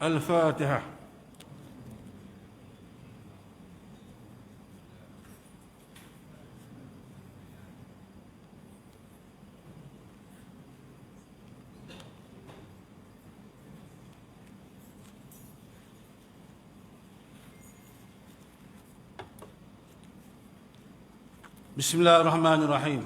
الفاتحة. بسم الله الرحمن الرحيم.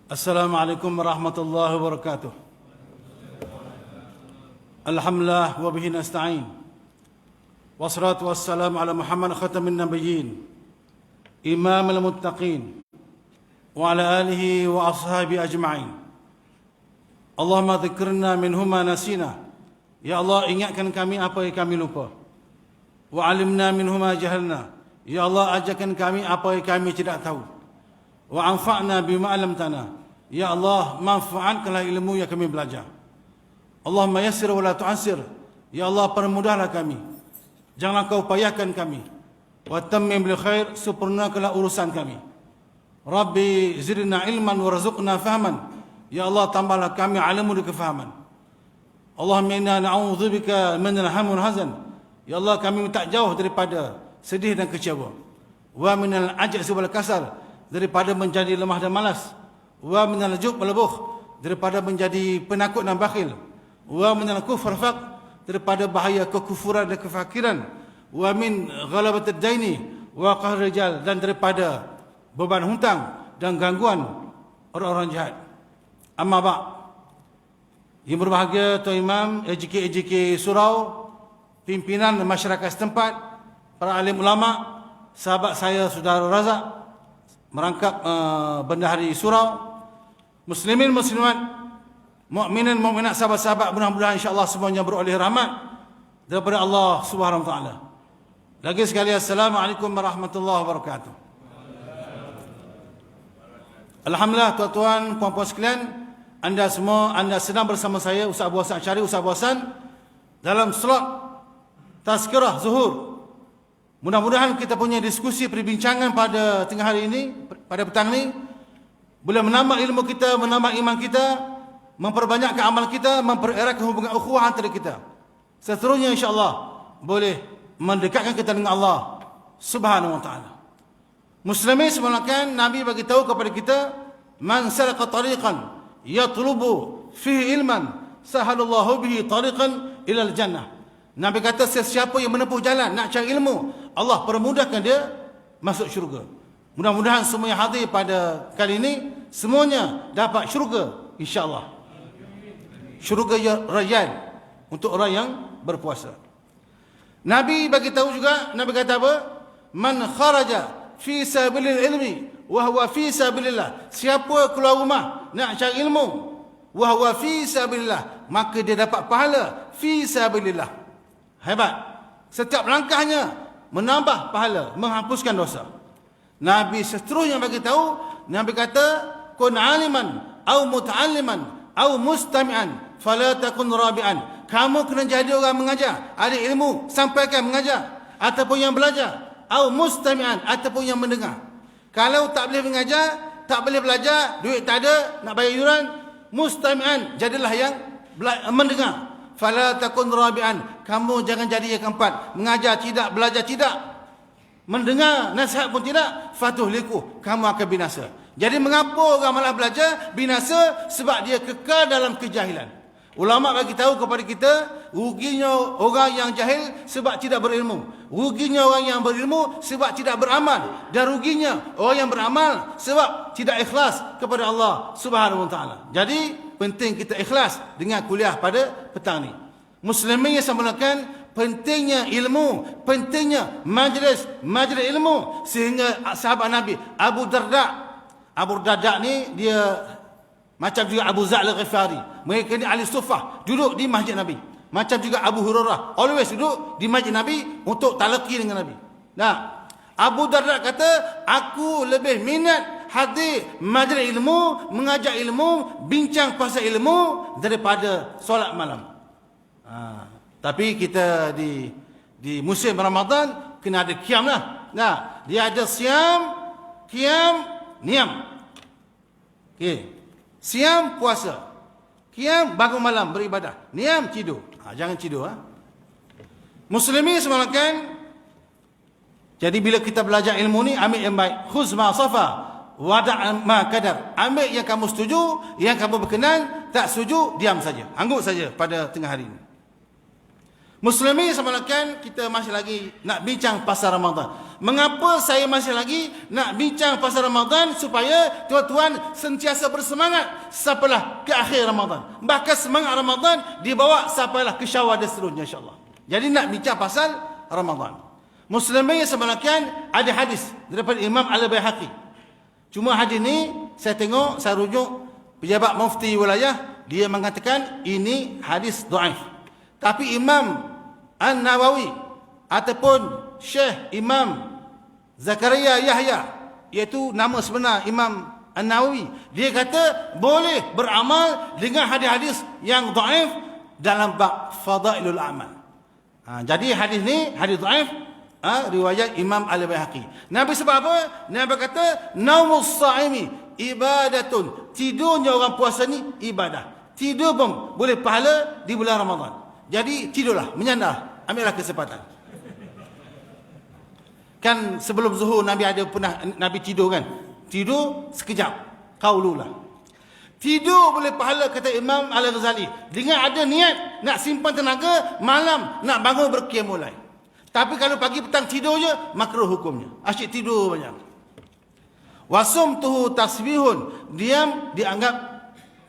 السلام عليكم ورحمة الله وبركاته. الحمد لله وبه نستعين، والصلاة والسلام على محمد خاتم النبيين إمام المتقين وعلى آله وأصحابه أجمعين. اللهم ذكرنا منهما نسينا. Ya Allah, ingatkan kami apa yang kami lupa. Wa alimna minhuma jahalna. Ya Allah, ajarkan kami apa yang kami tidak tahu. Wa anfa'na bima 'allamtana. Ya Allah, manfaatkanlah ilmu yang kami belajar. Allahumma yassir wa la tu'assir. Ya Allah, permudahlah kami, janganlah kau payahkan kami. Wa tammim bil khair, sempurnakanlah urusan kami. Rabbi zidna ilman warzuqna fahman. Ya Allah, tambahlah kami ilmu dan kefahaman. Allahumma inna na'udzubika min al-ham wal hazan. Ya Allah, kami minta jauh daripada sedih dan kecewa. Wa minal ajz wal kasal, daripada menjadi lemah dan malas. Wa minal jub wal bukh, daripada menjadi penakut dan bakhil. Wa minal kufr faq, daripada bahaya kekufuran dan kefakiran. Wa min ghalabatid daini wa qahr rijal, dan daripada beban hutang dan gangguan orang-orang jahat. Amma ba', yang berbahagia Tuan Imam AJK Surau, pimpinan masyarakat setempat, para alim ulama, sahabat saya Saudara Razak, merangkap Bendahari Surau, muslimin muslimat, mukminin mukminat, sahabat-sahabat, mudah-mudahan insya-Allah semuanya beroleh rahmat daripada Allah Subhanahu wa taala. Lagi sekali, assalamualaikum warahmatullahi wabarakatuh. Alhamdulillah tuan-tuan, puan-puan sekalian, anda semua, anda sedang bersama saya Ustaz Abu Hasan Asy'ari, Ustaz Abu Hasan, dalam slot Tazkirah Zuhur. Mudah-mudahan kita punya diskusi perbincangan pada tengah hari ini, pada petang ini, boleh menambah ilmu kita, menambah iman kita, memperbanyakkan amal kita, mempereratkan hubungan ukhuwah antara kita. Seterusnya insya-Allah boleh mendekatkan kita dengan Allah Subhanahu wa taala. Muslimin semulakan, Nabi bagi tahu kepada kita, man salaka tariqan yatlubu fihi ilman sahalallahu bihi tariqan ila al-jannah. Nabi kata, sesiapa yang menempuh jalan nak cari ilmu, Allah permudahkan dia masuk syurga. Mudah-mudahan semua yang hadir pada kali ini semuanya dapat syurga insya-Allah. Syurga rayyan untuk orang yang berpuasa. Nabi bagi tahu juga, Nabi kata apa? Man kharaja fi sabilil ilmi wa huwa fi sabilillah. Siapa keluar rumah nak cari ilmu, wa huwa fi sabilillah, maka dia dapat pahala fi sabilillah. Hebat. Setiap langkahnya menambah pahala, menghapuskan dosa. Nabi seterusnya bagi tahu, Nabi kata, kun aliman au muta'alliman au mustami'an fala takun rabi'an. Kamu kena jadi orang mengajar, ada ilmu, sampaikan mengajar, ataupun yang belajar, au mustami'an, ataupun yang mendengar. Kalau tak boleh mengajar, tak boleh belajar, duit tak ada, nak bayar yuran, mustami'an, jadilah yang mendengar. Fala takun rabi'an, kamu jangan jadi yang keempat, mengajar tidak, belajar tidak, mendengar nasihat pun tidak, fatuhliku, kamu akan binasa. Jadi mengapa orang malah belajar binasa? Sebab dia kekal dalam kejahilan. Ulama bagi tahu kepada kita, ruginya orang yang jahil sebab tidak berilmu, ruginya orang yang berilmu sebab tidak beramal, dan ruginya orang yang beramal sebab tidak ikhlas kepada Allah Subhanahu wa taala. Jadi penting kita ikhlas dengan kuliah pada petang ni. Muslimin yang saya mulakan, pentingnya ilmu, pentingnya majlis ilmu, sehingga sahabat Nabi Abu Darda ni dia macam juga Abu Zar al-Ghifari, mereka ni ahli sufah, duduk di masjid Nabi. Macam juga Abu Hurairah, always duduk di masjid Nabi untuk talaqi dengan Nabi. Nah, Abu Darda kata, aku lebih minat hadir majlis ilmu, mengajar ilmu, bincang pasal ilmu daripada solat malam. Tapi kita di musim Ramadan kena ada qiyam lah. Nah, dia ada siam, qiyam, niam. Okey. Siam puasa. Qiyam bangun malam beribadah. Niam tidur. Jangan tidur. Muslimin semalakan. Jadi bila kita belajar ilmu ni, ambil yang baik. Khuz ma safa, wada' ma kadar. Ambil yang kamu setuju, yang kamu berkenan. Tak setuju, diam saja. Angguk saja pada tengah hari ini. Muslimin semalakan, kita masih lagi nak bincang pasal Ramadan. Mengapa saya masih lagi nak bincang pasal Ramadan? Supaya tuan-tuan sentiasa bersemangat sampailah ke akhir Ramadan. Bahkan semangat Ramadan dibawa sampailah ke Syawal dan seterusnya, insyaAllah. Jadi nak bincang pasal Ramadan. Muslimin semalakan, ada hadis daripada Imam Al-Baihaqi. Cuma hadis ni saya tengok, saya rujuk pejabat mufti wilayah, dia mengatakan ini hadis dhaif. Tapi Imam An-Nawawi ataupun Syekh Imam Zakaria Yahya, iaitu nama sebenar Imam An-Nawawi, dia kata boleh beramal dengan hadis-hadis yang dhaif dalam bab fadailul amal. Jadi hadis ni hadis dhaif, riwayat Imam Al-Baihaqi. Nabi sebab apa? Nabi kata naumus saimi ibadatun. Tidurnya orang puasa ni ibadah. Tidur pun boleh pahala di bulan Ramadan. Jadi tidurlah, menyandar, ambillah kesempatan. Kan sebelum zuhur Nabi ada pernah Nabi tidur kan? Tidur sekejap, qaululah. Tidur boleh pahala, kata Imam Al-Ghazali, dengan ada niat nak simpan tenaga, malam nak bangun berqiyamul lail. Tapi kalau pagi petang tidur je, makruh hukumnya. Asyik tidur banyak. Wasumtuhu tasbihun, diam dianggap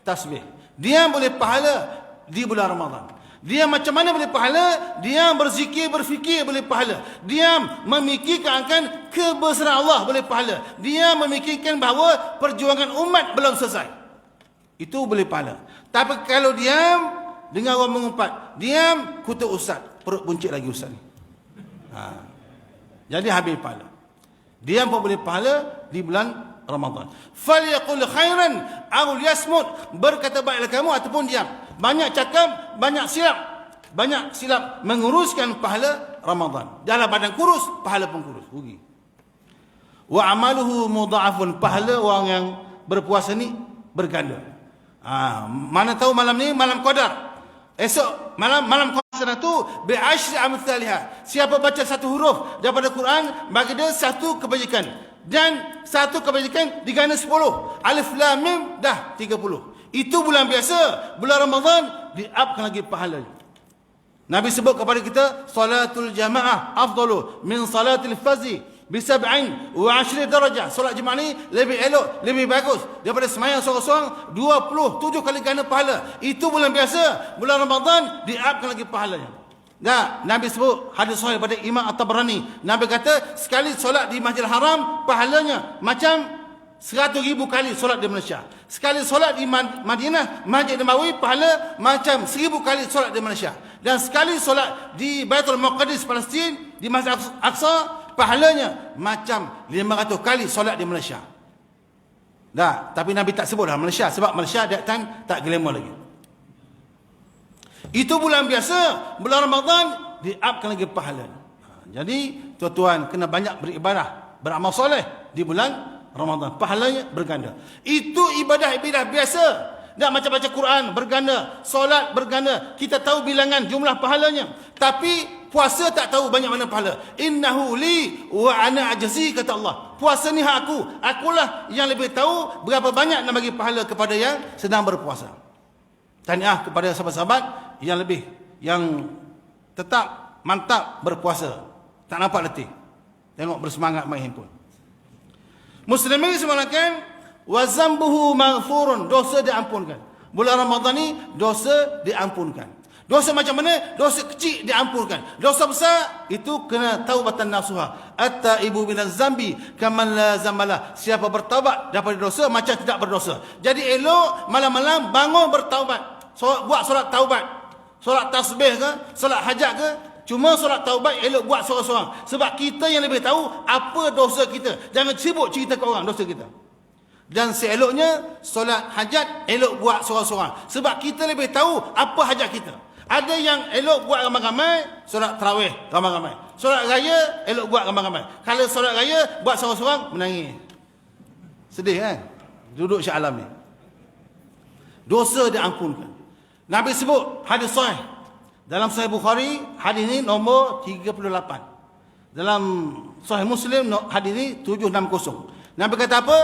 tasbih. Diam boleh pahala di bulan Ramadan. Diam macam mana boleh pahala? Diam berzikir, berfikir boleh pahala. Diam memikirkan akan kebesaran Allah boleh pahala. Diam memikirkan bahawa perjuangan umat belum selesai. Itu boleh pahala. Tapi kalau diam dengan orang mengumpat, diam kutuk ustaz, perut buncit lagi ustaz ni. Jadi habis pahala. Diam pun boleh pahala di bulan Ramadan. Falyaqul khairan aw liyasmut, berkata baiklah kamu ataupun diam. Banyak cakap, banyak silap. Banyak silap menguruskan pahala Ramadan. Dalam badan kurus, pahala pun kurus. Rugi. Wa amaluhu mudha'afun, pahala orang yang berpuasa ni berganda. Mana tahu malam ni malam qadar. Esok malam qadar tu bi asyri amsalha. Siapa baca satu huruf daripada Quran, bagi dia satu kebajikan. Dan satu kebajikan diganda 10. Alif lam mim dah 30. Itu bulan biasa. Bulan Ramadan diupkan lagi pahalanya. Nabi sebut kepada kita, salatul jamaah afdalu min salatil fardhi bi 27 darajah. Solat jemaah ni lebih elok, lebih bagus daripada sembahyang seorang-seorang 27 kali ganda pahala. Itu bulan biasa. Bulan Ramadan diupkan lagi pahalanya. Nah, Nabi sebut hadis sahih daripada Imam At-Tabrani. Nabi kata sekali solat di Masjidil Haram pahalanya macam 100,000 kali solat di Malaysia. Sekali solat di Madinah, Masjid Nabawi, pahala macam 1000 kali solat di Malaysia. Dan sekali solat di Baitul Maqdis Palestin, di Masjid Aqsa, pahalanya macam 500 kali solat di Malaysia. Dah, tapi Nabi tak sebutlah Malaysia, sebab Malaysia that time tak glamour lagi. Itu bulan biasa. Bulan Ramadan diupkan lagi pahala. Jadi tuan-tuan kena banyak beribadah, beramal soleh di bulan Ramadan. Pahalanya berganda. Itu ibadah-ibadah biasa. Tak macam baca Quran berganda, solat berganda. Kita tahu bilangan jumlah pahalanya. Tapi puasa tak tahu banyak mana pahala. Innahu li wa ana ajzi, kata Allah. Puasa ni hak aku. Akulah yang lebih tahu berapa banyak nak bagi pahala kepada yang sedang berpuasa. Tahniah kepada sahabat-sahabat yang tetap mantap berpuasa. Tak nampak letih. Tengok bersemangat main handphone. Muslimin semalakan, wa zambuhu maghfurun, dosa diampunkan. Bulan Ramadan ni dosa diampunkan. Dosa macam mana? Dosa kecil diampunkan. Dosa besar itu kena taubatan nasuha. At-taibu minaz zambi kaman la zambala. Siapa bertaubat daripada dosa macam tidak berdosa. Jadi elok malam-malam bangun bertaubat. Buat solat taubat. Solat tasbih ke, solat hajat ke, cuma solat taubat elok buat seorang-seorang. Sebab kita yang lebih tahu apa dosa kita. Jangan sibuk cerita ke orang dosa kita. Dan seeloknya solat hajat elok buat seorang-seorang. Sebab kita lebih tahu apa hajat kita. Ada yang elok buat ramai-ramai, solat tarawih ramai-ramai. Solat raya elok buat ramai-ramai. Kalau solat raya buat seorang-seorang menangis. Sedih kan? Duduk Shah Alam ni. dosa diampunkan. Nabi sebut hadis sahih dalam Sahih Bukhari, hadis ini nombor 38. Dalam Sahih Muslim hadis ini 760. Nabi kata apa?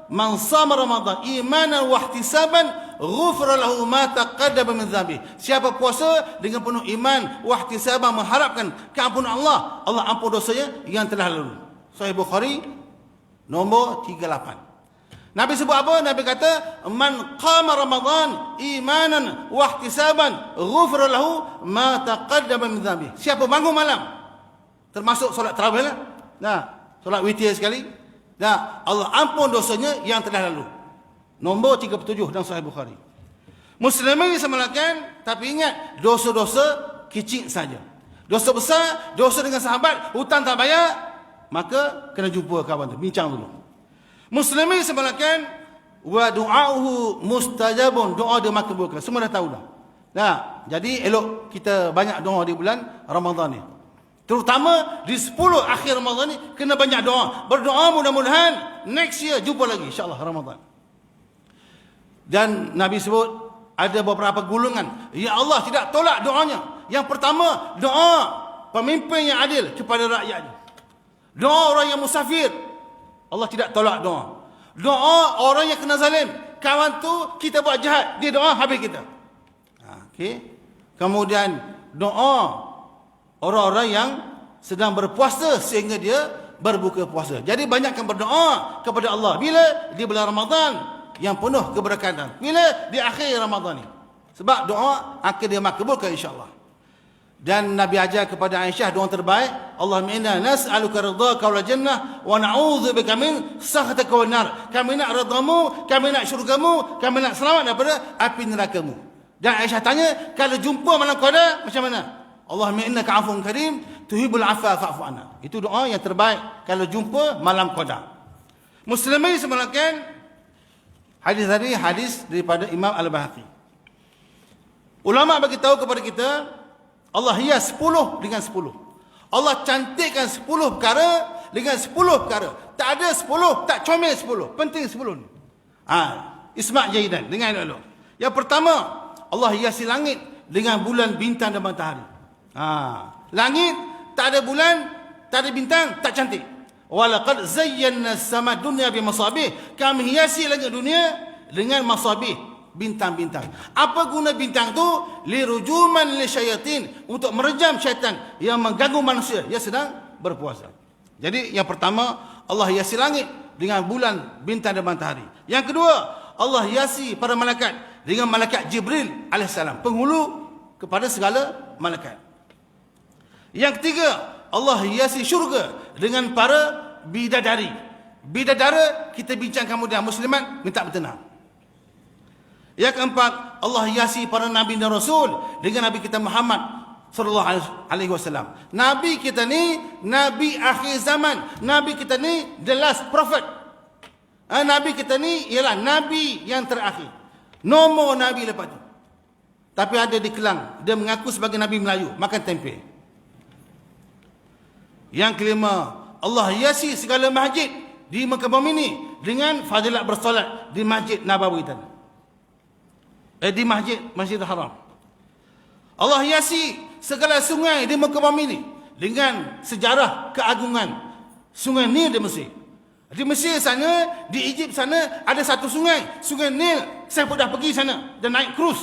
Man shama Ramadan imanan wa ihtisaban ghufira lahu ma taqaddama min dhanbi. Siapa puasa dengan penuh iman wa ihtisaban, mengharapkan keampunan Allah, Allah ampun dosanya yang telah lalu. Sahih Bukhari nombor 38. Nabi sebut apa? Nabi kata man qama Ramadan imanan wa ihtisaban ghufira lahu ma taqaddama min dhanbi. Siapa bangun malam, termasuk solat tarawih lah. Nah, solat witir sekali. Nah, Allah ampun dosanya yang telah lalu. Nombor 37 dalam Sahih Bukhari. Muslimin diselamatkan, tapi ingat dosa-dosa kecil saja. Dosa besar, dosa dengan sahabat, hutang tak bayar, maka kena jumpa kawan tu, bincang dulu. Muslimin diselamatkan, wa du'auhu mustajabun, doa dia makbul. Semua dah tahu dah. Nah, jadi elok kita banyak doa di bulan Ramadan ni. Terutama di 10 akhir Ramadan ni kena banyak doa. Berdoa mudah-mudahan next year jumpa lagi insya-Allah Ramadan. Dan Nabi sebut ada beberapa golongan, ya Allah tidak tolak doanya. Yang pertama, doa pemimpin yang adil kepada rakyatnya. Doa orang yang musafir, Allah tidak tolak doa. Doa orang yang kena zalim, kawan tu kita buat jahat, dia doa habis kita. Okey. Kemudian doa orang-orang yang sedang berpuasa sehingga dia berbuka puasa. Jadi banyakkan berdoa kepada Allah bila di bulan Ramadan yang penuh keberkatan, bila di akhir Ramadan ni. Sebab doa akan dia makbulkan insya-Allah. Dan Nabi ajar kepada Aisyah doa terbaik, Allahumma inna nas'aluka ridhaka wal jannah wa na'udzubika min sakhatika wan nar. Kami nak redamu, kami nak syurgamu, kami nak selamat daripada api nerakamu. Dan Aisyah tanya, kalau jumpa malam qada macam mana? Allahumma innaka 'afuwun karim tuhibbul 'afwa fa'fu 'anna. Itu doa yang terbaik kalau jumpa malam qada. Muslimin semulakan hadis tadi hadis daripada Imam Al-Bahaqi. Ulama bagi tahu kepada kita, Allah hias 10 dengan 10. Allah cantikkan 10 perkara dengan 10 perkara. Tak ada 10, tak comel 10. Penting 10 ni. Isma' jaidan, dengar dulu. Yang pertama, Allah hiasi langit dengan bulan, bintang dan matahari. Langit tak ada bulan, tak ada bintang, tak cantik. Walaqad zayyana as-sama dunya bimasabih. Kami hiasi langit dunia dengan masabih, bintang-bintang. Apa guna bintang tu? Lirujuman lisyayatin, untuk merejam syaitan yang mengganggu manusia yang sedang berpuasa. Jadi yang pertama, Allah hiasi langit dengan bulan, bintang dan matahari. Yang kedua, Allah hiasi para malaikat dengan malaikat Jibril alaihissalam, penghulu kepada segala malaikat. Yang ketiga, Allah hiasi syurga dengan para bidadari. Bidadara kita bincang kemudian, muslimat minta bertenang. Yang keempat, Allah hiasi para nabi dan rasul dengan Nabi kita Muhammad sallallahu alaihi wasallam. Nabi kita ni nabi akhir zaman. Nabi kita ni the last prophet. Nabi kita ni ialah nabi yang terakhir. Nombor nabi lepas tu. Tapi ada di Kelang, dia mengaku sebagai nabi Melayu, makan tempe. Yang kelima, Allah hiasi segala masjid di Mekah bumi ini dengan fadilat bersolat di Masjid Nabawi tadi. Di Masjidil Haram. Allah hiasi segala sungai di Mekah bumi ini dengan sejarah keagungan Sungai Nil di Mesir. Di Mesir sana, di Egypt sana ada satu sungai, Sungai Nil. Saya pun dah pergi sana dan naik krus.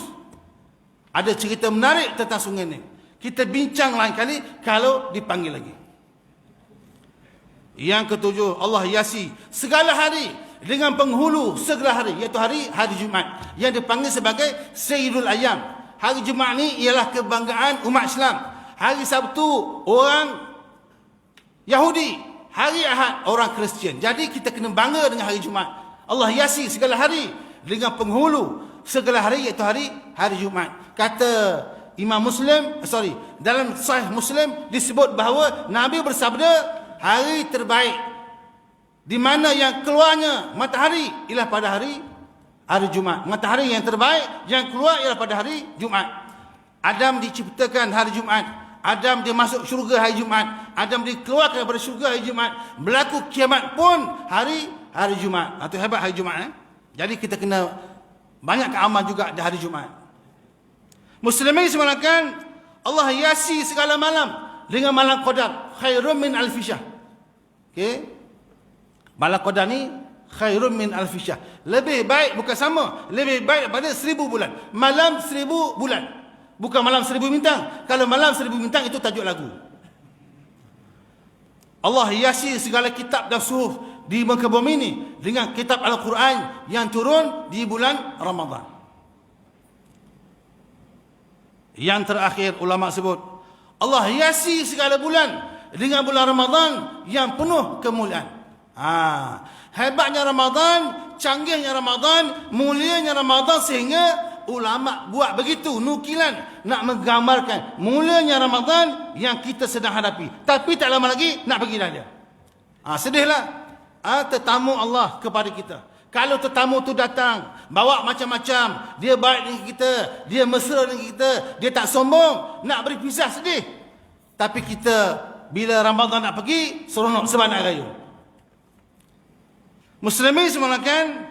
Ada cerita menarik tentang Sungai Nil. Kita bincang lain kali kalau dipanggil lagi. Yang ketujuh, Allah hiasi segala hari dengan penghulu segala hari, iaitu hari Jumaat yang dipanggil sebagai Sayyidul Ayyam. Hari Jumaat ni ialah kebanggaan umat Islam. Hari Sabtu orang Yahudi, hari Ahad orang Kristian. Jadi kita kena bangga dengan hari Jumaat. Allah hiasi segala hari dengan penghulu segala hari, iaitu hari Jumaat. Kata Imam Muslim, dalam Sahih Muslim disebut bahawa Nabi bersabda, hari terbaik di mana yang keluarnya matahari ialah pada hari Jumaat. Matahari yang terbaik yang keluar ialah pada hari Jumaat. Adam diciptakan hari Jumaat. Adam dia masuk syurga hari Jumaat. Adam dikeluarkan daripada syurga hari Jumaat. Berlaku kiamat pun hari Jumaat. Itu hebat hari Jumaat. Jadi kita kena Banyak amal juga di hari Jumaat. Muslimin semalakan Allah hiasi segala malam dengan malam Qadar, khairum min alfi syahr. Okey. Malam Qadar ni khairum min alfi syahr. Lebih baik, bukan sama, lebih baik daripada 1000 bulan. Malam 1000 bulan. Bukan malam 1000 bintang. Kalau malam 1000 bintang itu tajuk lagu. Allah hiasi segala kitab dan suhuf di muka bumi ini dengan kitab Al-Quran yang turun di bulan Ramadan. Yang terakhir ulama sebut, Allah hiasi segala bulan dengan bulan Ramadan yang penuh kemuliaan. Hebatnya Ramadan, canggihnya Ramadan, mulianya Ramadan sehingga ulama buat begitu nukilan nak menggambarkan mulianya Ramadan yang kita sedang hadapi. Tapi tak lama lagi nak pergi dah dia. Sedihlah tetamu Allah kepada kita. Kalau tetamu tu datang bawa macam-macam, dia baik dengan kita, dia mesra dengan kita, dia tak sombong, nak berpisah sedih. Tapi kita bila Ramadan nak pergi, seronok sebanyak raya. Muslimin semalakan,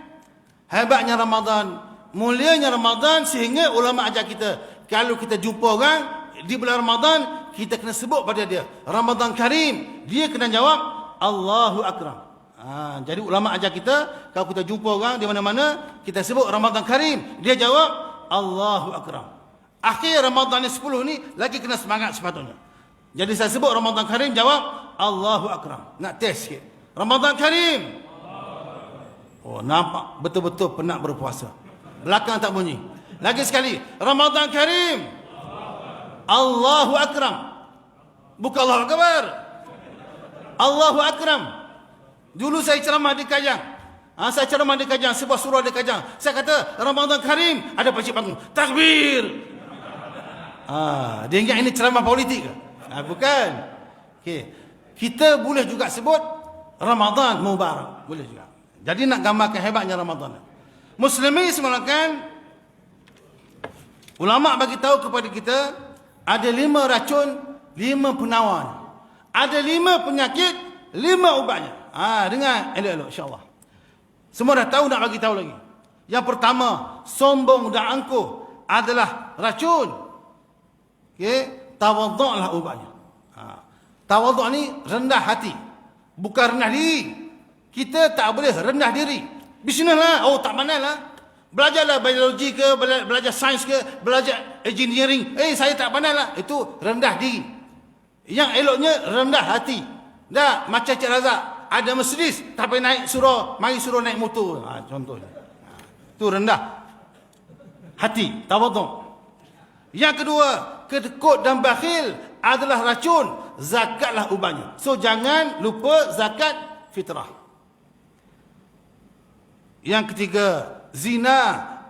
hebatnya Ramadan, mulianya Ramadan sehingga ulama ajar kita, kalau kita jumpa orang di bulan Ramadan, kita kena sebut pada dia Ramadan Karim. Dia kena jawab Allahu Akram. Jadi ulama ajar kita, kalau kita jumpa orang di mana-mana, kita sebut Ramadan Karim, dia jawab Allahu Akram. Akhir Ramadan ni 10 ni lagi kena semangat sepatutnya. Jadi saya sebut Ramadan Karim, jawab Allahu Akram. Nak test sikit. Ramadan Karim. Oh, nampak betul-betul penat berpuasa. Belakang tak bunyi. Lagi sekali. Ramadan Karim. Allahu Akram. Bukan Allahu Akbar. Allahu Akram. Dulu saya ceramah di Kajang. Saya ceramah di Kajang, sebuah surau di Kajang. Saya kata Ramadan Karim, ada pakcik bangun, takbir. Dia ingat ini ceramah politik ke? Bukan. Okay. Kita boleh juga sebut Ramadan Mubarak. Boleh juga. Jadi nak gambarkan hebatnya Ramadan. Muslimin semalakan, ulama bagi tahu kepada kita ada 5 racun, 5 penawar. Ada 5 penyakit, 5 ubatnya. Dengar elok-elok insya-Allah. Semua dah tahu, nak bagi tahu lagi. Yang pertama, sombong dan angkuh adalah racun. Okey, tawadhu'lah ubatnya. Tawadhu' ni rendah hati, bukan rendah diri. Kita tak boleh rendah diri. Bismillah, tak pandai lah. Belajarlah biologi ke, belajar sains ke, belajar engineering. Saya tak pandai lah. Itu rendah diri. Yang eloknya rendah hati. Dah macam Cik Razak, ada Mercedes tapi naik mari suruh naik motor. Contohnya. Itu rendah hati, tawadhu'. Yang kedua, kedekut dan bakhil adalah racun, zakatlah ubatnya. So jangan lupa zakat fitrah. Yang ketiga, zina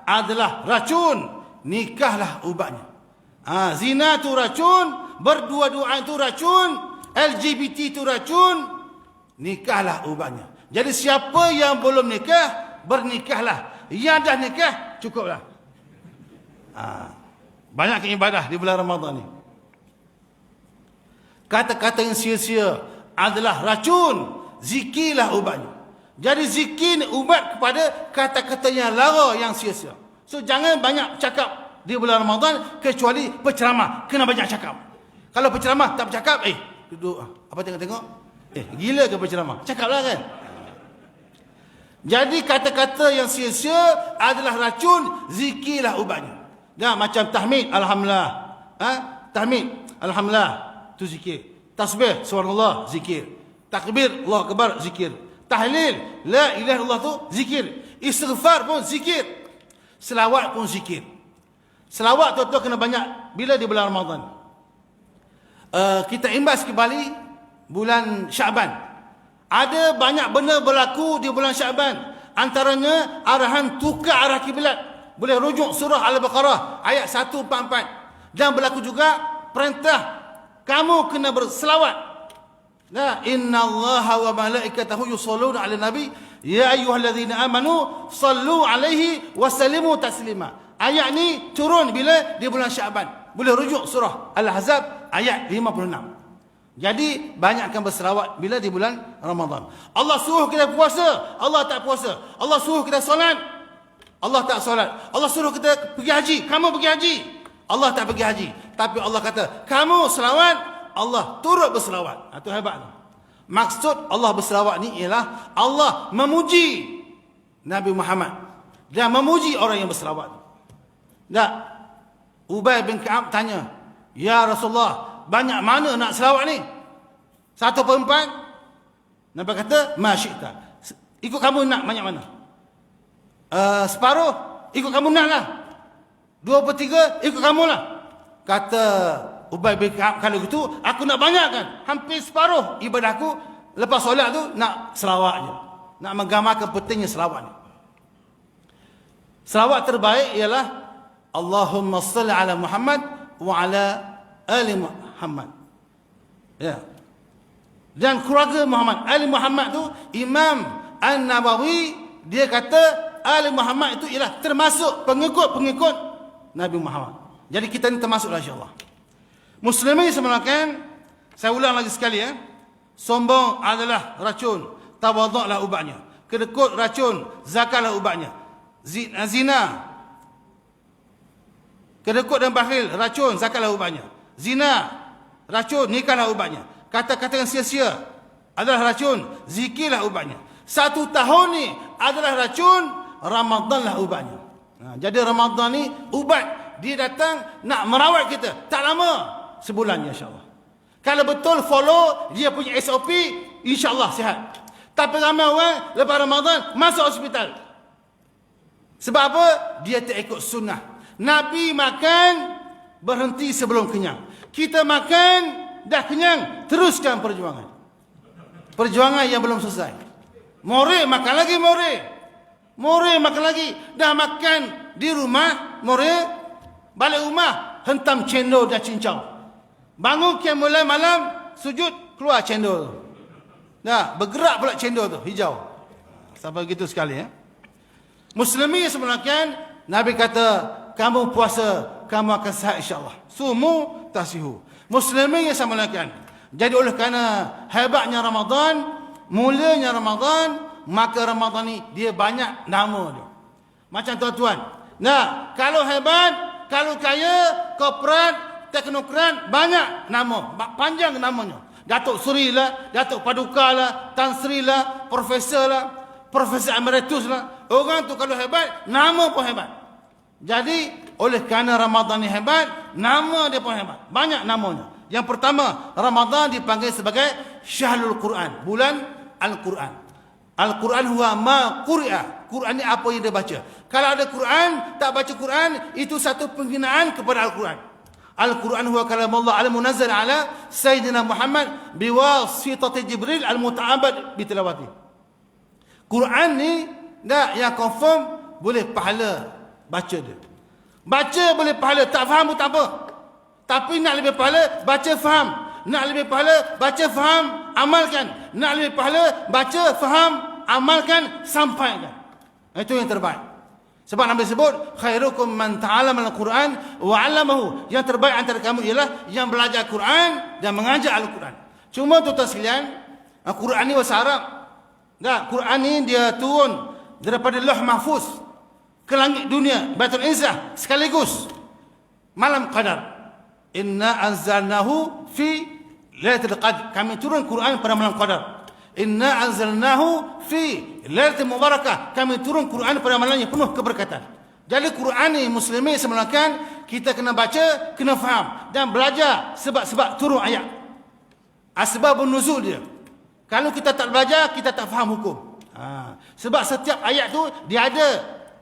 adalah racun, nikahlah ubatnya. Zina tu racun, berdua-duaan tu racun, LGBT tu racun, nikahlah ubatnya. Jadi siapa yang belum nikah, bernikahlah. Yang dah nikah, cukuplah. Banyak ibadah di bulan Ramadan ni. Kata-kata yang sia-sia adalah racun, zikirlah ubatnya. Jadi zikir ubat kepada kata-kata yang lara, yang sia-sia. So jangan banyak cakap di bulan Ramadan, kecuali penceramah kena banyak cakap. Kalau penceramah tak bercakap, duduk apa tengok-tengok, gila ke penceramah? Cakaplah kan. Jadi kata-kata yang sia-sia adalah racun, zikirlah ubatnya. Dah macam tahmid, alhamdulillah. Tahmid, alhamdulillah, tu zikir. Tasbih, subhanallah, zikir. Takbir, Allahu Akbar, zikir. Tahlil, la ilaha illallah tu zikir. Istighfar pun zikir. Selawat pun zikir. Selawat tu kena banyak bila di bulan Ramadan. Kita imbas kembali bulan Syaban. Ada banyak benda berlaku di bulan Syaban. Antaranya arahan tukar arah kiblat. Boleh rujuk surah Al-Baqarah ayat 144. Dan berlaku juga perintah kamu kena berselawat. La innallaha wa malaikatahu yusholluna 'alan nabi ya ayyuhalladzina amanu sallu 'alaihi wa sallimu taslima. Ayat ni turun bila di bulan Syaban. Boleh rujuk surah Al-Ahzab ayat 56. Jadi banyakkan berselawat bila di bulan Ramadan. Allah suruh kita puasa, Allah tak puasa. Allah suruh kita solat, Allah tak solat. Allah suruh kita pergi haji. Kamu pergi haji. Allah tak pergi haji. Tapi Allah kata, kamu selawat, Allah turut berselawat. Itu hebat. Maksud Allah berselawat ni ialah Allah memuji Nabi Muhammad dan memuji orang yang berselawat. Tak. Ubay bin Ka'ab tanya, ya Rasulullah, banyak mana nak selawat ni? 1/4? Nabi kata, ma syi'ta. Ikut kamu nak banyak mana? Separuh, ikut kamu nak lah. 2/3, ikut kamu lah. Kata Ubay bin Ka'ab, kalau gitu aku nak banyakkan. Hampir separuh ibadahku lepas solat tu nak selawat je. Nak menggambarkan pentingnya selawat ni. Selawat terbaik ialah Allahumma salli ala Muhammad wa ala ali Muhammad. Ya. Dan keluarga Muhammad, ali Muhammad tu Imam An-Nawawi dia kata ali Muhammad itu ialah termasuk pengikut-pengikut Nabi Muhammad. Jadi kita ni termasuklah insya-Allah. Muslimin sebenarnya, saya ulang lagi sekali ya. Sombong adalah racun, tawaduklah ubatnya. Kedekut racun, zakatlah ubatnya. Zina, kedekut dan bakhil, racun, zakatlah ubatnya. Zina, racun, nikahlah ubatnya. Kata-kata yang sia-sia adalah racun, zikirlah ubatnya. 1 tahun ni adalah racun, Ramadanlah ubatnya. Jadi Ramadan ni ubat. Dia datang nak merawat kita. Tak lama, sebulan insya-Allah. Kalau betul follow dia punya SOP, insya-Allah sihat. Tapi ramai orang lepas Ramadan masuk hospital. Sebab apa? Dia tak ikut sunnah. Nabi makan berhenti sebelum kenyang. Kita makan dah kenyang, teruskan perjuangan. Perjuangan yang belum selesai. More makan lagi, more makan lagi. Dah makan di rumah, more balik rumah hentam cendol dan cincau. Bangun mulai malam sujud, keluar cendol. Dah bergerak pula cendol tu hijau. Sampai gitu sekali ya. Muslimin sebenarnya Nabi kata, kamu puasa, kamu akan sihat insya-Allah. Sumu tasihu. Muslimin yang sebenarnya. Jadi oleh kerana hebatnya Ramadan, mulanya Ramadan, maka Ramadan ni dia banyak nama dia. Macam tuan-tuan. Nah, kalau hebat, kalau kaya, korporat, teknokrat, banyak nama, panjang namanya. Datuk Seri lah, Datuk Paduka lah, Tan Sri lah, Profesor lah, Profesor Emeritus lah. Orang tu kalau hebat, nama pun hebat. Jadi, oleh kerana Ramadan ni hebat, nama dia pun hebat. Banyak namanya. Yang pertama, Ramadan dipanggil sebagai Syahrul Quran, bulan Al-Quran. Al-Quran huwa ma quri'a. Quran ni apa yang dia baca. Kalau ada Quran, tak baca Quran, itu satu penghinaan kepada Al-Quran. Al-Quran huwa kalamullah al-munazzal ala Sayyidina Muhammad biwasitati Jibril al-muta'abbad bitilawati. Quran ni dah yang confirm boleh pahala baca dia. Baca boleh pahala, tak faham pun tak apa. Tapi nak lebih pahala, baca faham. Nak lebih pahala, baca faham, amalkan. Nak lebih pahala, baca faham, amalkan, sampaikan. Itu yang terbaik. Sebab Nabi sebut, khairukum man ta'allama al-Quran wa 'allamahu. Yang terbaik antara kamu ialah yang belajar Quran dan mengajar Al-Quran. Cuma tuan-tuan sekalian, Al-Quran ni bahasa Arab. Nah, Quran ni dia turun daripada Lauh Mahfuz ke langit dunia, Baitul Izzah sekaligus. Malam Qadar. Inna anzalnahu fi Lailatul Qadr. Kami turun Quran pada malam Qadar. Inna anzalnahu fi Lailatul Mubarakah. Kami turun Quran pada malam yang penuh keberkatan. Jadi Quran ni muslimin semelakan kita kena baca, kena faham dan belajar sebab-sebab turun ayat. Asbabun nuzul dia. Kalau kita tak belajar, kita tak faham hukum. Sebab setiap ayat tu dia ada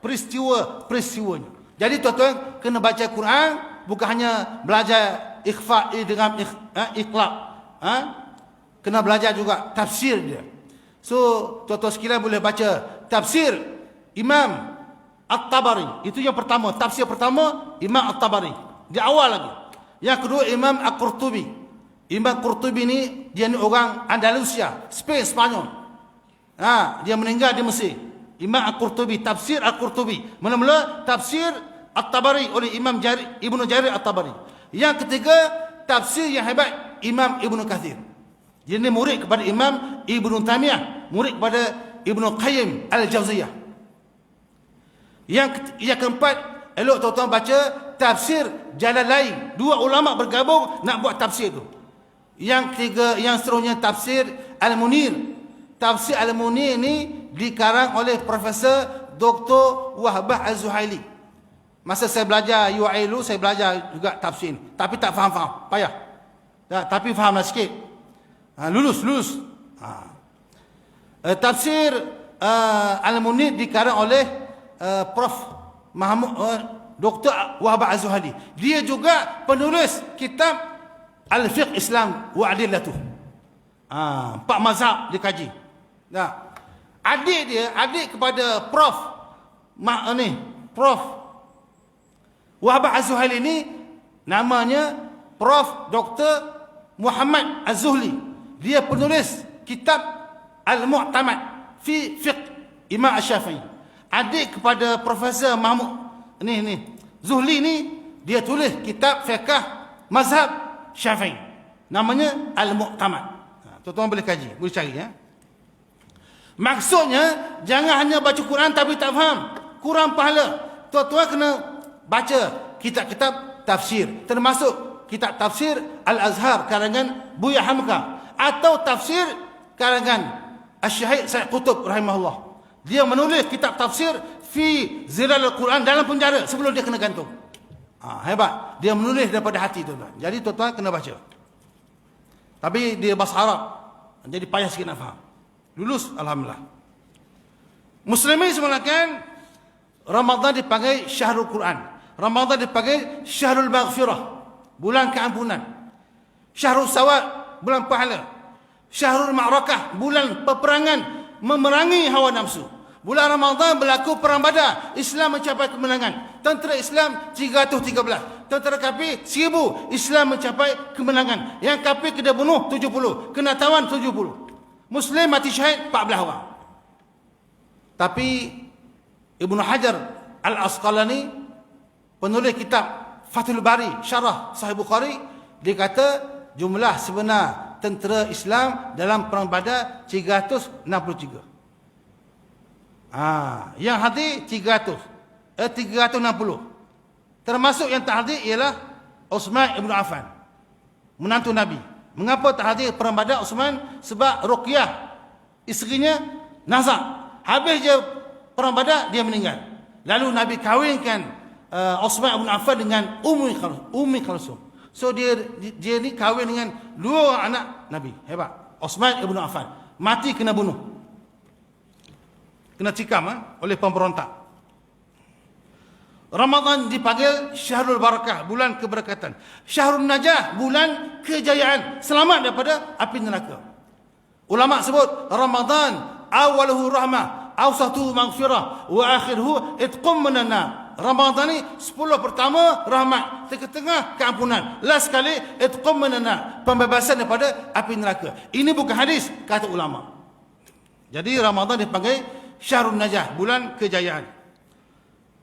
peristiwanya. Jadi tuan-tuan kena baca Quran, bukan hanya belajar ikhfa dengan iqlaq. Kena belajar juga tafsir dia. So, tuan-tuan sekalian boleh baca tafsir Imam At-Tabari. Itu yang pertama, tafsir pertama Imam At-Tabari. Di awal lagi. Yang kedua Imam Al-Qurtubi. Imam Qurtubi ni dia ni orang Andalusia, Spain, Spanyol. Dia meninggal di Mesir. Imam Al-Qurtubi, tafsir Al-Qurtubi. Mula-mula tafsir At-Tabari oleh Imam Ibnu Jarir At-Tabari. Yang ketiga, tafsir yang hebat Imam Ibnu Kathir. Dia ni murid kepada Imam Ibnu Taimiyah, murid kepada Ibnu Qayyim Al-Jauziyah. Yang keempat, elok tuan-tuan baca tafsir Jalalain. Dua ulama bergabung nak buat tafsir tu. Yang ketiga, yang seterusnya tafsir Al-Munir. Tafsir Al-Munir ni dikarang oleh Profesor Dr. Wahbah Az-Zuhaili. Masa saya belajar UILU, saya belajar juga tafsir ni. Tapi tak faham-faham, payah. Tapi fahamlah sikit. Lulus. Tafsir Al-Munir dikarang oleh Prof. Dr. Wahbah Az-Zuhaili. Dia juga penulis kitab Al-Fiqh Islam wa Adillatuh. 4 mazhab dia kaji. Adik kepada Prof. Prof. Wahbah Az-Zuhaili ni namanya Prof. Dr. Muhammad Az-Zuhli. Dia penulis kitab Al-Mu'tamad fi Fiqh Imam Asy-Syafi'i. Adik kepada Profesor Mahmud Zuhli ni, dia tulis kitab fiqh mazhab Syafi'i. Namanya Al-Mu'tamad. Tuan-tuan boleh kaji, boleh cari ya. Maksudnya jangan hanya baca Quran tapi tak faham, kurang pahala. Tuan-tuan kena baca kitab-kitab tafsir, termasuk kitab tafsir Al-Azhar karangan Buya Hamka, atau tafsir karangan Asy-Syahid Said Qutb rahimahullah. Dia menulis kitab tafsir fi Zilal Al-Quran dalam penjara sebelum dia kena gantung. Hebat. Dia menulis daripada hati tuan-tuan. Jadi tuan-tuan kena baca. Tapi dia bahasa Arab, jadi payah sikit nak faham. Lulus alhamdulillah. Muslimin semulakan, Ramadan dipanggil Syahrul Quran. Ramadan dipanggil Syahrul Maghfirah, bulan keampunan. Syahrul Sawab, bulan pahala. Syahrul Ma'rakah, bulan peperangan memerangi hawa nafsu. Bulan Ramadan berlaku perang Badar, Islam mencapai kemenangan. Tentera Islam 313, tentera kafir 1000, Islam mencapai kemenangan. Yang kafir kena bunuh 70, kena tawan 70. Muslim mati syahid 14 orang. Tapi Ibnu Hajar Al-Asqalani, penulis kitab Fathul Bari, syarah Sahih Bukhari, dia kata jumlah sebenar tentera Islam dalam perang Badar 363. Yang hadir 360. Termasuk yang tak hadir ialah Uthman Ibn Affan, menantu Nabi. Mengapa tak hadir perang Badar Uthman? Sebab Ruqyah, isterinya, nazak. Habis je perang Badar, dia meninggal. Lalu Nabi kahwinkan Uthman Ibn Affan dengan Ummi Kalsum. So dia ni kahwin dengan 2 anak Nabi. Hebat. Uthman Ibn Affan mati kena bunuh, kena tikam oleh pemberontak. Ramadan dipanggil Syahrul Barakah, bulan keberkatan. Syahrul Najah, bulan kejayaan, selamat daripada api neraka. Ulama sebut Ramadan awaluhu rahmah, awsatuhu maghfirah, wa akhiruhu itqum minan nar. Ramadan ni 10 pertama rahmat, tengah-tengah keampunan, last sekali itqum minan nar, pembebasan daripada api neraka. Ini bukan hadis, kata ulama. Jadi Ramadan dipanggil Syahrul Najah, bulan kejayaan.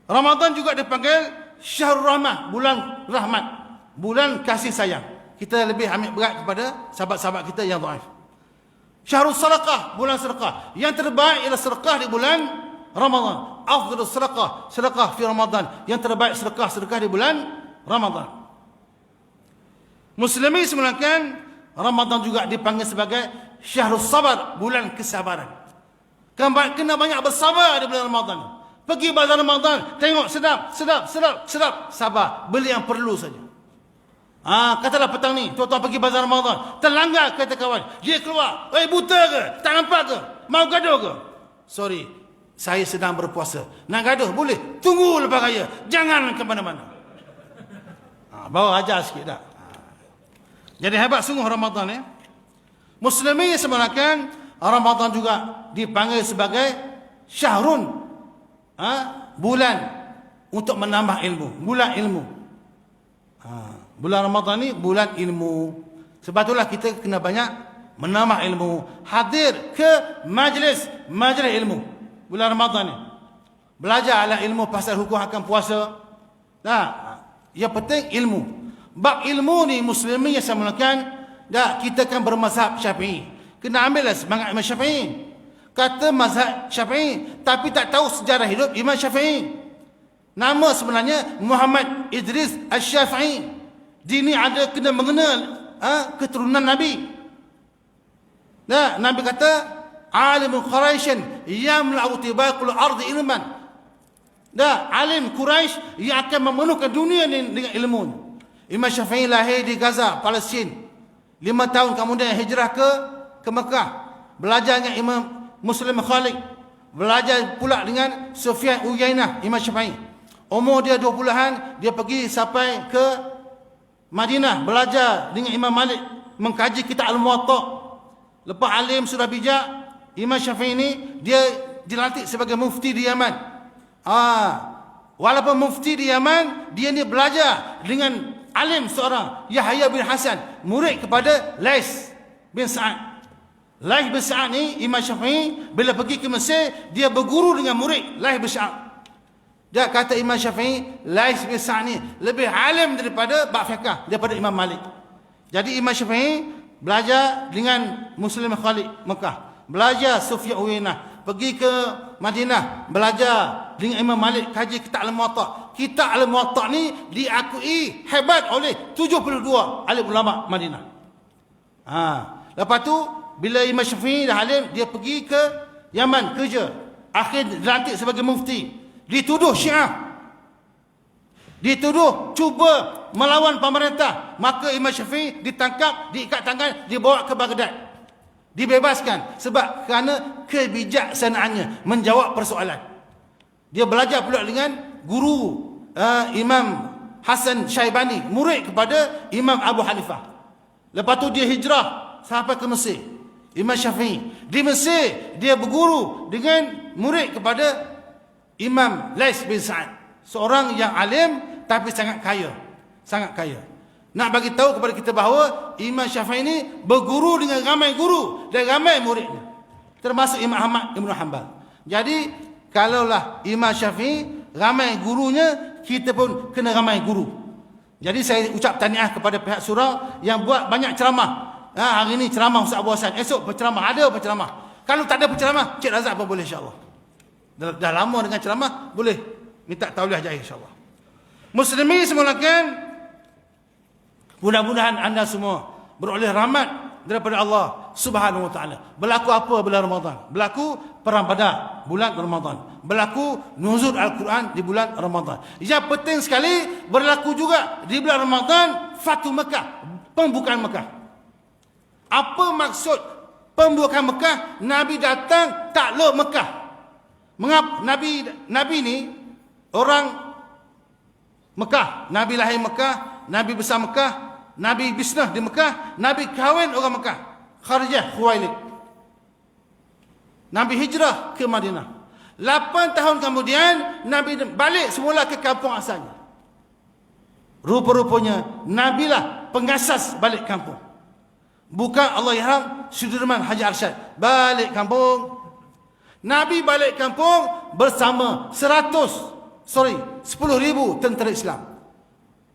Ramadan juga dipanggil Syahrul Rahmah, bulan rahmat, bulan kasih sayang. Kita lebih ambil berat kepada sahabat-sahabat kita yang dhaif. Syahrul Sadaqah, bulan sedekah. Yang terbaik ialah sedekah di bulan Ramadan. Afdhalus sedekah, sedekah fi Ramadan. Yang terbaik sedekah di bulan Ramadan. Muslimin semulakan, Ramadan juga dipanggil sebagai Syahrul Sabar, bulan kesabaran. Kena banyak bersabar di bulan Ramadan. Pergi bazar Ramadan, tengok sedap, sabar, beli yang perlu saja. Katalah petang ni, tuan-tuan pergi bazar Ramadan, terlanggar kata kawan, dia keluar, buta ke? Tak nampak ke? Mau gaduh ke? Sorry, saya sedang berpuasa. Nak gaduh boleh, tunggu lepas raya, jangan ke mana-mana. Bawa ajar sikit dah. Jadi hebat sungguh Ramadan ya. Muslimin sebenarnya Ramadan juga dipanggil sebagai Syahrun, bulan untuk menambah ilmu, bulan ilmu. Bulan Ramadan ni bulan ilmu. Sebab itulah kita kena banyak menambah ilmu, hadir ke majlis ilmu bulan Ramadan ni. Belajarlah ilmu pasal hukum hakam puasa. Yang penting ilmu. Bab ilmu ni muslimin yang saya mulakan, kita kan bermazhab Syafi'i. Kena ambillah semangat Imam Syafi'i. Kata mazhab Syafi'i, tapi tak tahu sejarah hidup Imam Syafi'i. Nama sebenarnya Muhammad Idris Asy-Syafi'i. Dia ni ada kena mengenal keturunan Nabi. Nah, Nabi kata, alimul Quraisyin yamla'u tibaqul ardi ilman. Dah, alim Quraisy yang akan memenuhkan dunia ni dengan ilmu. Imam Syafi'i lahir di Gaza, Palestin. 5 tahun kemudian hijrah ke Mekah. Belajar dengan Imam Muslim Khalid. Belajar pula dengan Sufyan Uyainah, Imam Syafi'i. Umur dia 20-an, dia pergi sampai ke Madinah, belajar dengan Imam Malik, mengkaji kitab Al-Muwatta. Lepas alim sudah bijak, Imam Syafi'i ini dia dilantik sebagai mufti di Yaman. Walaupun mufti di Yaman, dia ni belajar dengan alim seorang Yahya bin Hasan, murid kepada Lais bin Sa'ad. Lais bin Sa'ad ni Imam Syafi'i bila pergi ke Mesir, dia berguru dengan murid Lais bin Sa'ad. Dia kata Imam Syafi'i, Lais bin Sa'ad ni lebih alim daripada bab fiqh, daripada Imam Malik. Jadi Imam Syafi'i belajar dengan Muslim Khalid Mekah, belajar Sufyan Uyainah, pergi ke Madinah, belajar dengan Imam Malik, kaji kitab Al-Muwatta. Kitab Al-Muwatta ni diakui hebat oleh 72 alim ulama Madinah. Lepas tu bila Imam Syafi'i dah alim, dia pergi ke Yaman kerja. Akhir dilantik sebagai mufti. Dituduh Syiah, dituduh cuba melawan pemerintah. Maka Imam Syafi'i ditangkap, diikat tangan, dibawa ke Baghdad, dibebaskan sebab kerana kebijaksanaannya menjawab persoalan. Dia belajar pula dengan guru Imam Hasan Syaibani, murid kepada Imam Abu Hanifah. Lepas tu dia hijrah sampai ke Mesir. Imam Syafi'i di Mesir dia berguru dengan murid kepada Imam Lais bin Sa'ad, seorang yang alim tapi sangat kaya, sangat kaya. Nak bagi tahu kepada kita bahawa Imam Syafi'i ini berguru dengan ramai guru dan ramai muridnya, termasuk Imam Ahmad Ibn Hanbal. Jadi kalaulah Imam Syafi'i ramai gurunya, kita pun kena ramai guru. Jadi saya ucap tahniah kepada pihak surau yang buat banyak ceramah. Hari ini ceramah Ustaz Abu Hassan, esok berceramah, ada berceramah. Kalau tak ada berceramah, Cik Razak pun boleh insya-Allah. Dah lama dengan ceramah, boleh minta tauliah jaya insya-Allah. Muslimin semulakan, mudah-mudahan anda semua beroleh rahmat daripada Allah Subhanahu wa taala. Berlaku apa bulan Ramadan? Berlaku perang Badar bulan Ramadan. Berlaku nuzul Al-Quran di bulan Ramadan. Yang penting sekali berlaku juga di bulan Ramadan Fatu Mekah, pembukaan Mekah. Apa maksud pembukaan Mekah? Nabi datang takluk Mekah. Mengapa Nabi ni orang Mekah, Nabi lahir Mekah, Nabi besar Mekah, Nabi bisnes di Mekah, Nabi kahwin orang Mekah, Kharijah Khuwailid. Nabi hijrah ke Madinah. 8 tahun kemudian Nabi balik semula ke kampung asalnya. Rupa-rupanya Nabi lah pengasas balik kampung. Bukan Allahyarham Sudirman Haji Arsyad balik kampung. Nabi balik kampung bersama 10,000 tentera Islam.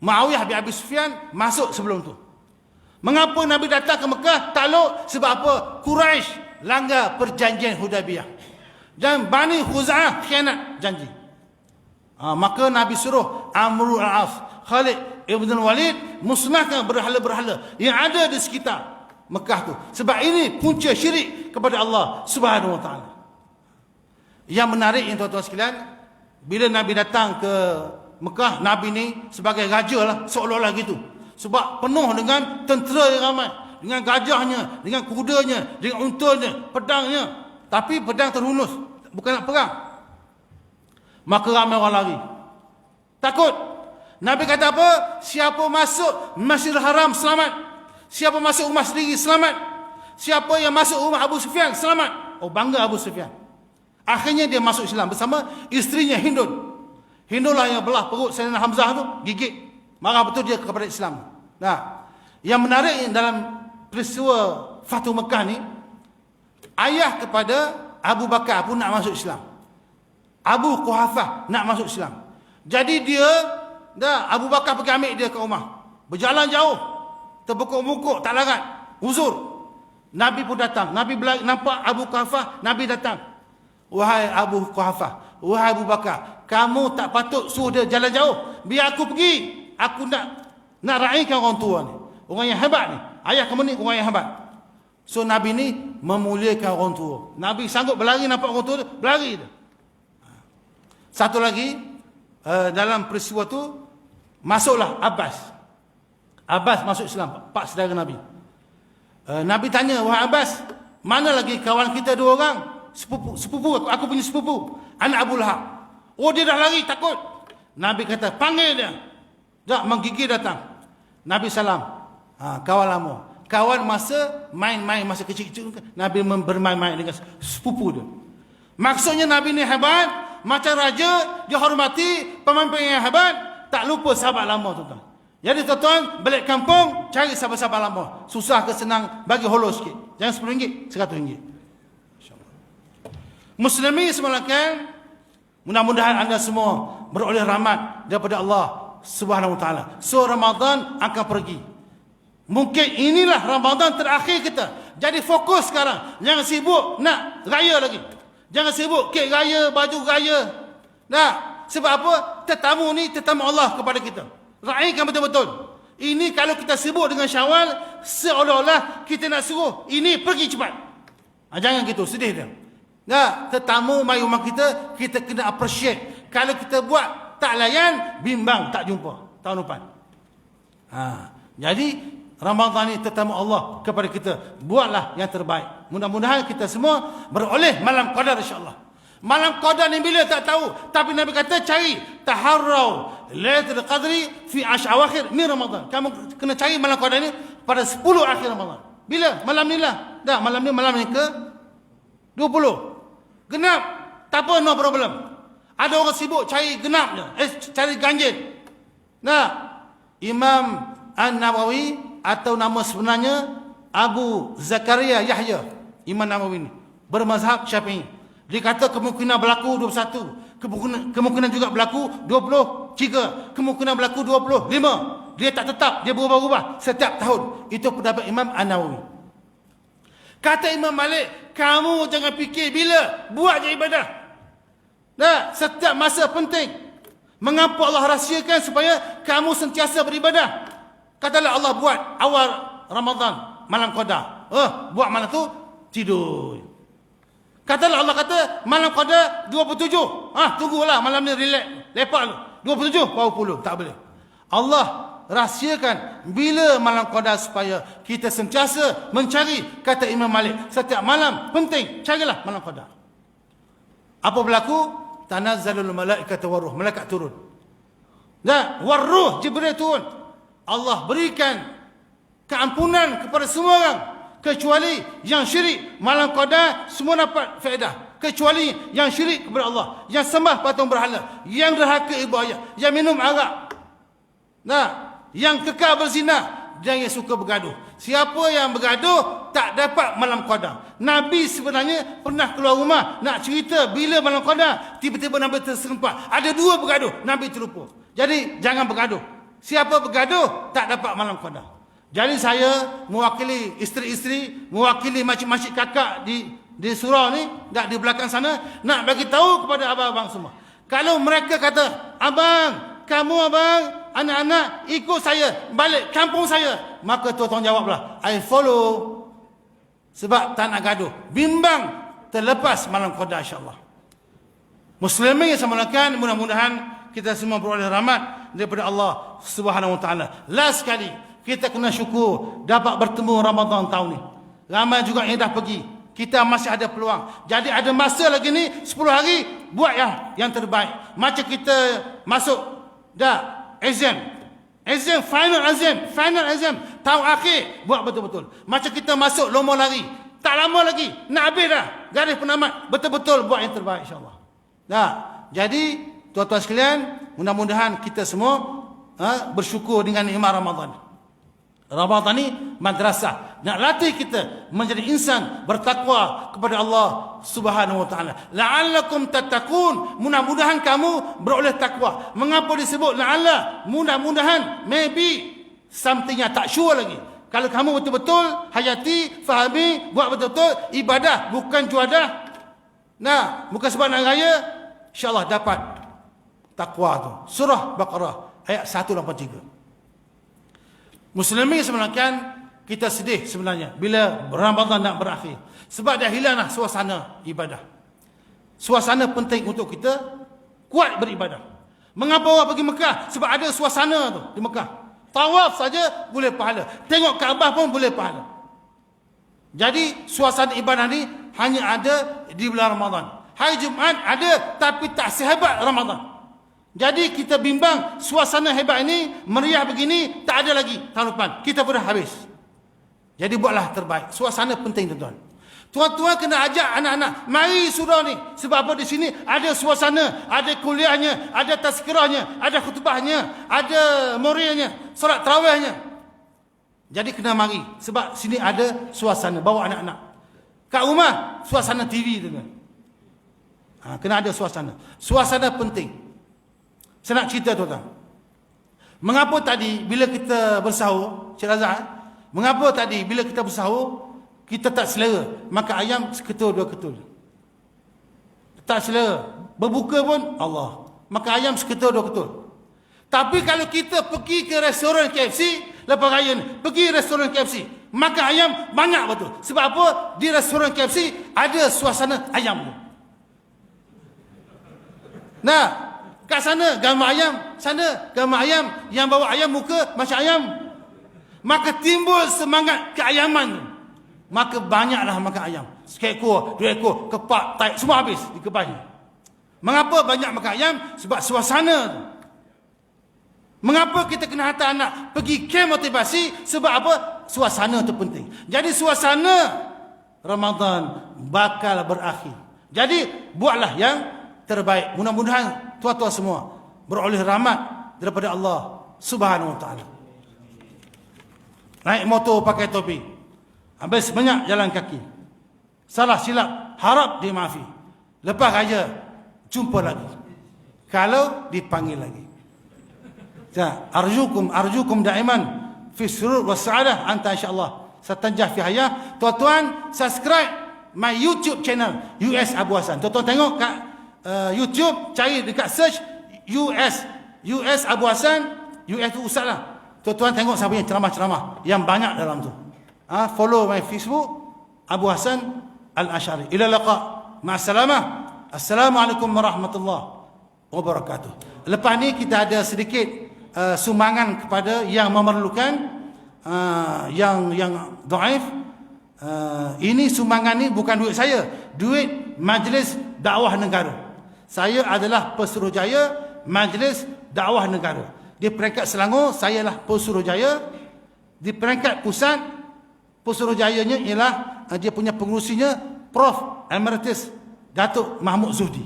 Muawiyah bin Abi Sufyan masuk sebelum tu. Mengapa Nabi datang ke Mekah takluk? Sebab apa? Quraisy langgar perjanjian Hudaybiyah dan Bani Khuza'ah khianat janji. Maka Nabi suruh Amr al-As, Khalid ibn Walid musnahkan berhala-berhala yang ada di sekitar Mekah tu. Sebab ini punca syirik kepada Allah Subhanahu wa taala. Yang menarik yang tuan-tuan sekalian, bila Nabi datang ke Mekah, Nabi ni sebagai raja lah, seolah-olah gitu. Sebab penuh dengan tentera yang ramai, dengan gajahnya, dengan kudanya, dengan untanya, pedangnya. Tapi pedang terhunus, bukan nak perang. Maka ramai orang lari, takut. Nabi kata apa? Siapa masuk Masjidil Haram selamat. Siapa masuk rumah sendiri selamat. Siapa yang masuk rumah Abu Sufyan selamat. Oh, bangga Abu Sufyan. Akhirnya dia masuk Islam bersama isterinya Hindun. Hindun lah yang belah perut Sayyidina Hamzah tu, gigit. Marah betul dia kepada Islam. Nah, yang menarik dalam peristiwa Fatu Mekah ni, ayah kepada Abu Bakar pun nak masuk Islam. Abu Quhafah nak masuk Islam. Jadi dia, Abu Bakar pergi ambil dia ke rumah. Berjalan jauh, terbungkuk-bungkuk, tak larat, uzur. Nabi pun datang. Nabi nampak Abu Quhafah, Nabi datang. Wahai Abu Quhafah, wahai Abu Bakar, kamu tak patut suruh dia jalan jauh. Biar aku pergi. Aku nak raikan orang tua ni. Orang yang hebat ni. Ayah kamu ni orang yang hebat. So Nabi ni memuliakan orang tua. Nabi sanggup berlari nampak orang tua tu, berlari dia. Satu lagi, dalam peristiwa tu masuklah Abbas. Abbas masuk Islam, pak saudara Nabi. Nabi tanya, wahai Abbas, mana lagi kawan kita dua orang? Sepupu aku punya sepupu, anak Abu Lahab. Oh, dia dah lari, takut. Nabi kata, panggil dia. Dah menggigil datang. Nabi salam. Kawan lama. Kawan masa main-main, masa kecil-kecil, Nabi bermain-main dengan sepupu dia. Maksudnya Nabi ni hebat, macam raja, dia hormati pemimpin yang hebat, tak lupa sahabat lama tuan-tuan. Jadi tuan-tuan, balik kampung, cari sahabat-sahabat lama. Susah ke senang, bagi holo sikit. Jangan RM10, RM100. Muslimin semalakan, mudah-mudahan anda semua beroleh rahmat daripada Allah Subhanahu Wa Taala. So Ramadan akan pergi. Mungkin inilah Ramadan terakhir kita. Jadi fokus sekarang. Jangan sibuk nak raya lagi. Jangan sibuk kek raya, baju raya. Nah, sebab apa? Tetamu ni tetamu Allah kepada kita. Raikan betul-betul. Ini kalau kita sibuk dengan Syawal, seolah-olah kita nak suruh ini pergi cepat. Jangan gitu, sedih dia. Nah, tetamu mai rumah kita, kita kena appreciate. Kalau kita buat tak layan, bimbang tak jumpa tahun depan. Jadi Ramadan ni tetamu Allah kepada kita. Buatlah yang terbaik. Mudah-mudahan kita semua beroleh malam qadar insya-Allah. Malam qadar ni bila tak tahu, tapi Nabi kata cari taharrau lailatul qadri fi awakhir min Ramadan. Kamu kena cari malam qadar ni pada 10 akhir Ramadan. Bila? Malam ni lah. Dah malam ni malam yang ke 20. Genap. Tak apa, no problem. Ada orang sibuk cari genap je. Cari ganjil. Nah, Imam An-Nawawi atau nama sebenarnya Abu Zakaria Yahya, Imam Nawawi ni bermazhab Syafi'i. Dia kata kemungkinan berlaku 21, kemungkinan juga berlaku 23, kemungkinan berlaku 25. Dia tak tetap, dia berubah-ubah setiap tahun. Itu pendapat Imam An-Nawawi. Kata Imam Malik, kamu jangan fikir bila, buat je ibadah. Nah, setiap masa penting. Mengapa Allah rahsiakan supaya kamu sentiasa beribadah? Katalah Allah buat awal Ramadan, malam qadar. Buat malam tu, tidur. Katalah Allah kata, malam qadar 27. Tunggulah malam ni relax. Lepak lu. 27, baru puluh. Tak boleh. Allah rahsiakan bila malam qadar supaya kita sentiasa mencari. Kata Imam Malik, setiap malam penting, carilah malam qadar. Apa berlaku? Tanazzalul malaikatu waruh. Malaikat turun. Dan waruh, Jibril turun. Allah berikan keampunan kepada semua orang kecuali yang syirik. Malam qadar semua dapat faedah kecuali yang syirik kepada Allah, yang sembah patung berhala, yang derhaka ibu ayah, yang minum arak, yang kekal berzina, dan yang suka bergaduh. Siapa yang bergaduh tak dapat malam qadar. Nabi sebenarnya pernah keluar rumah nak cerita bila malam qadar, tiba-tiba Nabi terserempak. Ada dua bergaduh, Nabi terlupa. Jadi jangan bergaduh. Siapa bergaduh tak dapat malam qadar. Jadi saya mewakili isteri-isteri, mewakili makcik-makcik kakak di surau ni, di belakang sana, nak bagi tahu kepada abang-abang semua. Kalau mereka kata, abang, kamu abang, anak-anak ikut saya balik kampung saya, maka tuan-tuan jawablah, I follow. Sebab tak nak gaduh. Bimbang terlepas malam qadar insya-Allah. Muslimin yang saya mulakan, mudah-mudahan kita semua beroleh rahmat daripada Allah Subhanahu Wa Taala. Last sekali, kita kena syukur dapat bertemu Ramadan tahun ni. Ramai juga yang dah pergi. Kita masih ada peluang. Jadi ada masa lagi ni 10 hari, buat yang terbaik. Macam kita masuk dah exam, final exam tahun akhir, buat betul-betul. Macam kita masuk lomba lari, tak lama lagi nak habis dah garis penamat, betul-betul buat yang terbaik insya-Allah. Jadi tuan-tuan sekalian, mudah-mudahan kita semua bersyukur dengan nikmat Ramadan. Ramadan ni madrasah, nak latih kita menjadi insan bertakwa kepada Allah Subhanahu Wa Taala. La'allakum tattaqun, mudah-mudahan kamu beroleh takwa. Mengapa disebut la'alla? Mudah-mudahan, maybe, something-nya tak sure lagi. Kalau kamu betul-betul hayati, fahami, buat betul-betul ibadah, bukan juadah. Bukan sebab nak raya, insya-Allah dapat takwa tu. Surah Baqarah ayat 183. Muslimin sebenarnya kita sedih sebenarnya bila Ramadan nak berakhir. Sebab dah hilanglah suasana ibadah. Suasana penting untuk kita kuat beribadah. Mengapa orang pergi Mekah? Sebab ada suasana tu di Mekah. Tawaf saja boleh pahala. Tengok Kaabah pun boleh pahala. Jadi suasana ibadah ni hanya ada di bulan Ramadan. Hari Jumaat ada tapi tak sehebat Ramadan. Jadi kita bimbang suasana hebat ini, meriah begini, tak ada lagi tahun depan. Kita pun dah habis. Jadi buatlah terbaik. Suasana penting tuan-tuan. Tuan-tuan kena ajak anak-anak, mari surau ni. Sebab apa di sini ada suasana, ada kuliahnya, ada tazkirahnya, ada khutbahnya, ada muridnya, solat tarawihnya. Jadi kena mari. Sebab sini ada suasana, bawa anak-anak. Kat rumah, suasana TV tu. Kena ada suasana. Suasana penting. Saya nak cerita tuan-tuan. Mengapa tadi bila kita bersahur, Cik Razak, mengapa tadi bila kita bersahur, kita tak selera makan ayam seketul dua ketul. Tak selera. Berbuka pun Allah. Makan ayam seketul dua ketul. Tapi kalau kita pergi ke restoran KFC lepas raya ni, pergi restoran KFC, makan ayam banyak betul. Sebab apa? Di restoran KFC ada suasana ayam tu. Nah, kat sana gambar ayam, sana gambar ayam, yang bawa ayam muka macam ayam. Maka timbul semangat keayaman tu. Maka banyaklah makan ayam. Sekekor, dua ekor, kepak, taik, semua habis dikepas. Mengapa banyak makan ayam? Sebab suasana tu. Mengapa kita kena hantar anak pergi camp motivasi? Sebab apa? Suasana tu penting. Jadi suasana Ramadan bakal berakhir. Jadi buatlah yang terbaik. Mudah-mudahan tuan-tuan semua beroleh rahmat daripada Allah Subhanahu Wa Taala. Naik motor pakai topi. Habis banyak jalan kaki. Salah silap, harap dimaafi. Lepas raya, jumpa lagi. Kalau dipanggil lagi. Arjukum daiman fi surur wa sa'adah anta insyaallah. Satanjah fi hayah. Tuan-tuan, subscribe my YouTube channel US Abu Hassan. Tuan-tuan tengok kat YouTube, cari dekat search US Abu Hassan. US tu ustaz lah. Tuan-tuan tengok saya punya ceramah-ceramah yang banyak dalam tu. Follow my Facebook Abu Hassan Al-Ash'ari. Ila laqa. Ma'assalamah. Assalamualaikum warahmatullahi wabarakatuh. Lepas ni kita ada sedikit sumbangan kepada yang memerlukan, yang dhaif. Ini sumbangan ni bukan duit saya, duit Majlis Dakwah Negara. Saya adalah Pesuruhjaya Majlis Dakwah Negara. Di peringkat Selangor, saya lah Pesuruhjaya. Di peringkat pusat, Pesuruhjayanya ialah dia punya pengurusinya Prof Emeritus Datuk Mahmud Zuhdi.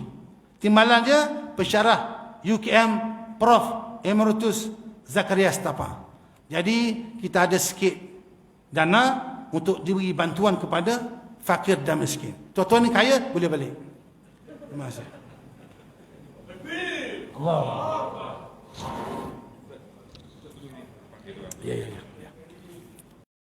Timbalan dia pensyarah UKM Prof Emeritus Zakaria Setapa. Jadi kita ada sikit dana untuk diberi bantuan kepada fakir dan miskin. Tuan-tuan ni kaya, boleh balik. Terima kasih. Allah. Ya.